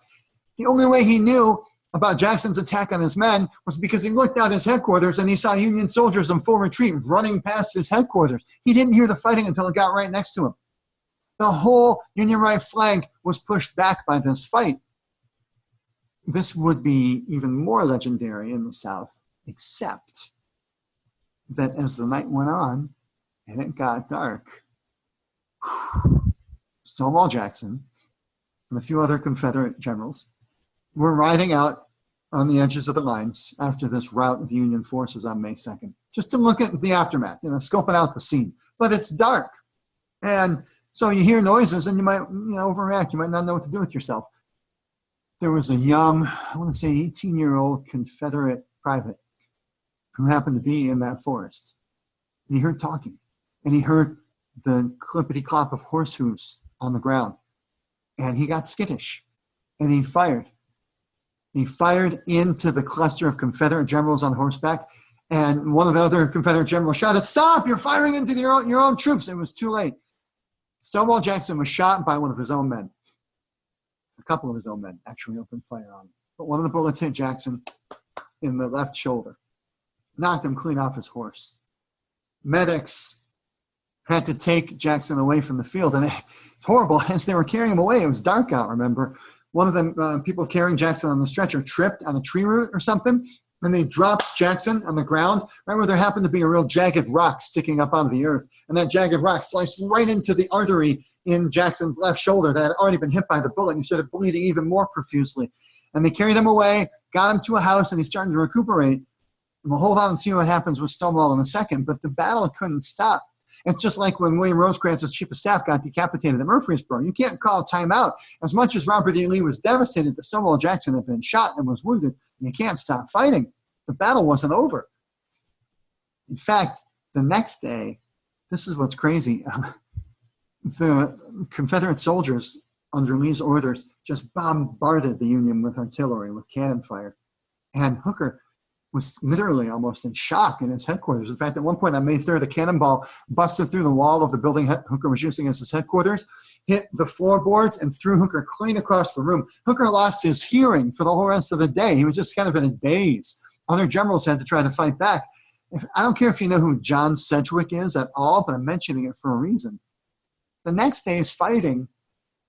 Speaker 1: The only way he knew about Jackson's attack on his men was because he looked out his headquarters and he saw Union soldiers in full retreat running past his headquarters. He didn't hear the fighting until it got right next to him. The whole Union right flank was pushed back by this fight. This would be even more legendary in the South, except that as the night went on and it got dark, Stonewall Jackson and a few other Confederate generals were riding out on the edges of the lines after this rout of Union forces on May 2nd, just to look at the aftermath, scoping out the scene. But it's dark. And so you hear noises and you might overreact. You might not know what to do with yourself. There was a young, I want to say 18-year-old Confederate private who happened to be in that forest. And he heard talking, and he heard the clippity-clop of horse hooves on the ground. And he got skittish, and he fired. He fired into the cluster of Confederate generals on horseback, and one of the other Confederate generals shouted, "Stop, you're firing into your own troops." It was too late. Stonewall Jackson was shot by one of his own men. A couple of his own men actually opened fire on him. But one of the bullets hit Jackson in the left shoulder, knocked him clean off his horse. Medics had to take Jackson away from the field, and it's horrible. As they were carrying him away, it was dark out, remember? One of them, people carrying Jackson on the stretcher, tripped on a tree root or something, and they dropped Jackson on the ground, right where there happened to be a real jagged rock sticking up out of the earth. And that jagged rock sliced right into the artery in Jackson's left shoulder that had already been hit by the bullet, and he started bleeding even more profusely. And they carried him away, got him to a house, and he's starting to recuperate. And we'll hold on and see what happens with Stonewall in a second, but the battle couldn't stop. It's just like when William Rosecrans, chief of staff, got decapitated at Murfreesboro. You can't call a timeout. As much as Robert E. Lee was devastated that Stonewall Jackson had been shot and was wounded, you can't stop fighting. The battle wasn't over. In fact, the next day, this is what's crazy. The Confederate soldiers, under Lee's orders, just bombarded the Union with artillery, with cannon fire. And Hooker was literally almost in shock in his headquarters. In fact, at one point on May 3rd, a cannonball busted through the wall of the building Hooker was using as his headquarters, hit the floorboards, and threw Hooker clean across the room. Hooker lost his hearing for the whole rest of the day. He was just kind of in a daze. Other generals had to try to fight back. I don't care if you know who John Sedgwick is at all, but I'm mentioning it for a reason. The next day's fighting,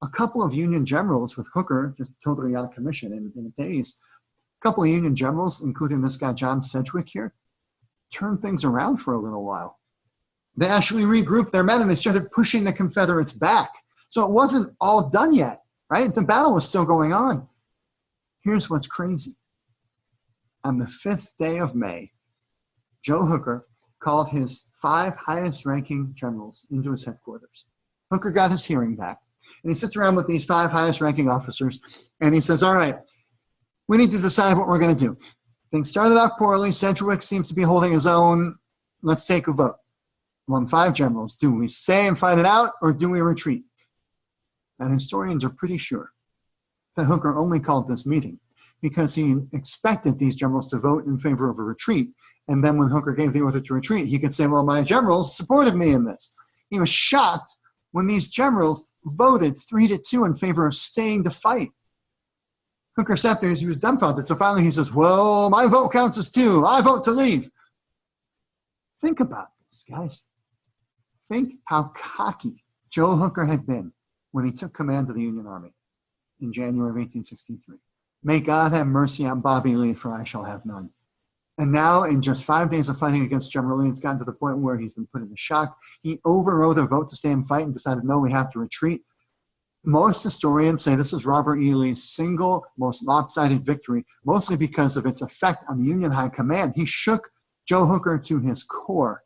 Speaker 1: a couple of Union generals with Hooker just totally out of commission in a daze, a couple of Union generals, including this guy John Sedgwick here, turned things around for a little while. They actually regrouped their men and they started pushing the Confederates back. So it wasn't all done yet, right? The battle was still going on. Here's what's crazy. On the 5th day of May, Joe Hooker called his 5 highest-ranking generals into his headquarters. Hooker got his hearing back, and he sits around with these 5 highest-ranking officers, and he says, all right, we need to decide what we're going to do. Things started off poorly. Sedgwick seems to be holding his own. Let's take a vote. Among 5 generals, do we stay and fight it out, or do we retreat? And historians are pretty sure that Hooker only called this meeting because he expected these generals to vote in favor of a retreat. And then when Hooker gave the order to retreat, he could say, well, my generals supported me in this. He was shocked when these generals voted 3-2 in favor of staying to fight. Hooker sat there, he was dumbfounded. So finally he says, well, my vote counts as 2. I vote to leave. Think about this, guys. Think how cocky Joe Hooker had been when he took command of the Union Army in January of 1863. May God have mercy on Bobby Lee, for I shall have none. And now, in just 5 days of fighting against General Lee, it's gotten to the point where he's been put into shock. He overrode a vote to stay and fight and decided, no, we have to retreat. Most historians say this is Robert E. Lee's single most lopsided victory, mostly because of its effect on the Union High Command. He shook Joe Hooker to his core.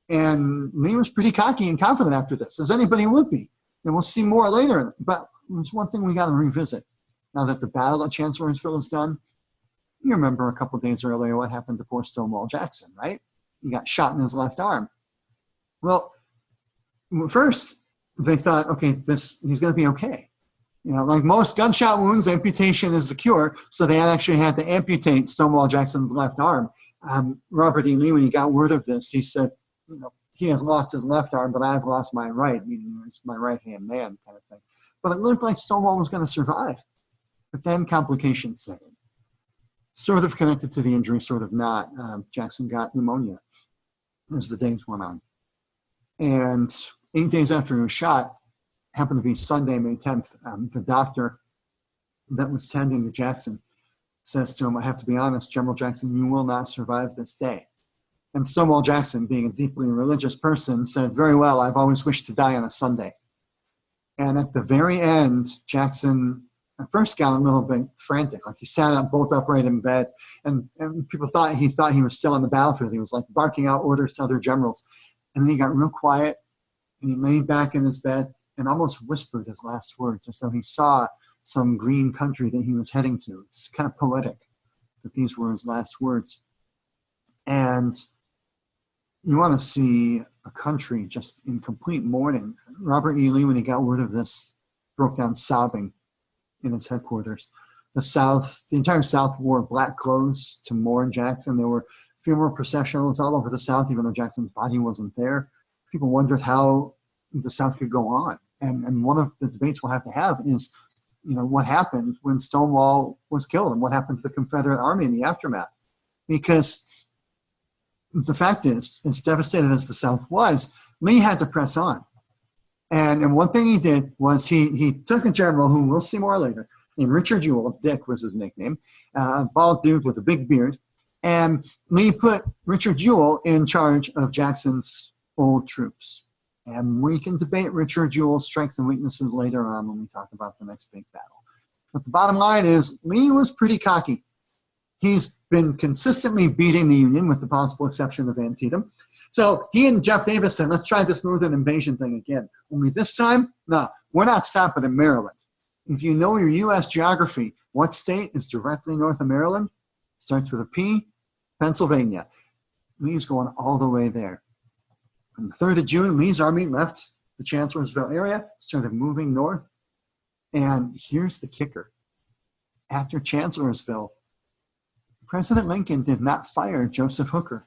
Speaker 1: And Lee was pretty cocky and confident after this, as anybody would be. And we'll see more later. But there's one thing we got to revisit. Now that the Battle of Chancellorsville is done, you remember a couple of days earlier what happened to poor Stonewall Jackson, right? He got shot in his left arm. Well, first, they thought, okay, he's going to be okay. You know, like most gunshot wounds, amputation is the cure. So they actually had to amputate Stonewall Jackson's left arm. Robert E. Lee, when he got word of this, he said, you know, he has lost his left arm, but I've lost my right, meaning he's my right-hand man kind of thing. But it looked like Stonewall was going to survive. But then complications set in. Sort of connected to the injury, sort of not. Jackson got pneumonia as the days went on. And 8 days after he was shot, happened to be Sunday, May 10th, the doctor that was tending to Jackson says to him, I have to be honest, General Jackson, you will not survive this day. And Stonewall Jackson, being a deeply religious person, said, very well, I've always wished to die on a Sunday. And at the very end, Jackson at first got a little bit frantic, like he sat up bolt upright in bed, and people thought he was still on the battlefield. He was like barking out orders to other generals. And then he got real quiet, and he laid back in his bed and almost whispered his last words, as though he saw some green country that he was heading to. It's kind of poetic that these were his last words. And you want to see a country just in complete mourning. Robert E. Lee, when he got word of this, broke down sobbing in his headquarters. The entire South wore black clothes to mourn Jackson. There were funeral processions all over the South, even though Jackson's body wasn't there. People wondered how the South could go on. And one of the debates we'll have to have is, you know, what happened when Stonewall was killed and what happened to the Confederate Army in the aftermath. Because the fact is, as devastated as the South was, Lee had to press on. And one thing he did was he took a general who we'll see more later, named Richard Ewell. Dick was his nickname, bald dude with a big beard. And Lee put Richard Ewell in charge of Jackson's old troops. And we can debate Richard Ewell's strengths and weaknesses later on when we talk about the next big battle. But the bottom line is, Lee was pretty cocky. He's been consistently beating the Union, with the possible exception of Antietam. So he and Jeff Davis said, let's try this northern invasion thing again. Only this time, no, we're not stopping in Maryland. If you know your U.S. geography, what state is directly north of Maryland? Starts with a P, Pennsylvania. Lee's going all the way there. On the 3rd of June, Lee's army left the Chancellorsville area, started moving north. And here's the kicker. After Chancellorsville, President Lincoln did not fire Joseph Hooker.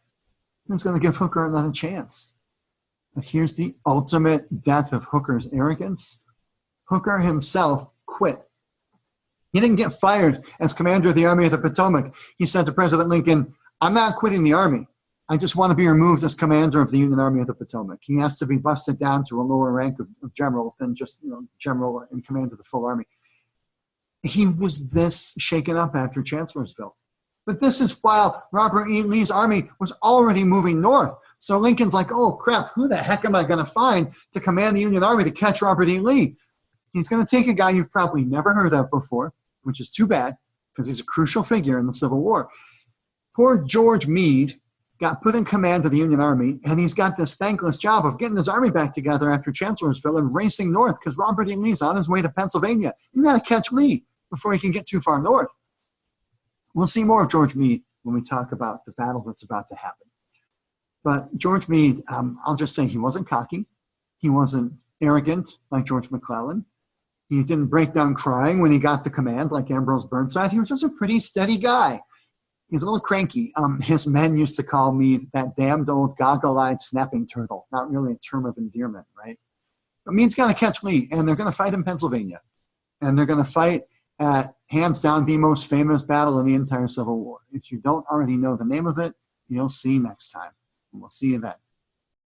Speaker 1: He was going to give Hooker another chance. But here's the ultimate death of Hooker's arrogance. Hooker himself quit. He didn't get fired as commander of the Army of the Potomac. He said to President Lincoln, I'm not quitting the Army. I just want to be removed as commander of the Union Army of the Potomac. He has to be busted down to a lower rank of general than just, you know, general in command of the full army. He was this shaken up after Chancellorsville. But this is while Robert E. Lee's army was already moving north. So Lincoln's like, oh crap, who the heck am I going to find to command the Union Army to catch Robert E. Lee? He's going to take a guy you've probably never heard of before, which is too bad because he's a crucial figure in the Civil War. Poor George Meade got put in command of the Union Army, and he's got this thankless job of getting his army back together after Chancellorsville and racing north because Robert E. Lee's on his way to Pennsylvania. You got to catch Lee before he can get too far north. We'll see more of George Meade when we talk about the battle that's about to happen. But George Meade, I'll just say he wasn't cocky. He wasn't arrogant like George McClellan. He didn't break down crying when he got the command like Ambrose Burnside. He was just a pretty steady guy. He was a little cranky. His men used to call Meade that damned old goggle-eyed snapping turtle. Not really a term of endearment, right? But Meade's got to catch Lee, and they're going to fight in Pennsylvania. And they're going to fight at, hands down, the most famous battle in the entire Civil War. If you don't already know the name of it, you'll see next time. And we'll see you then.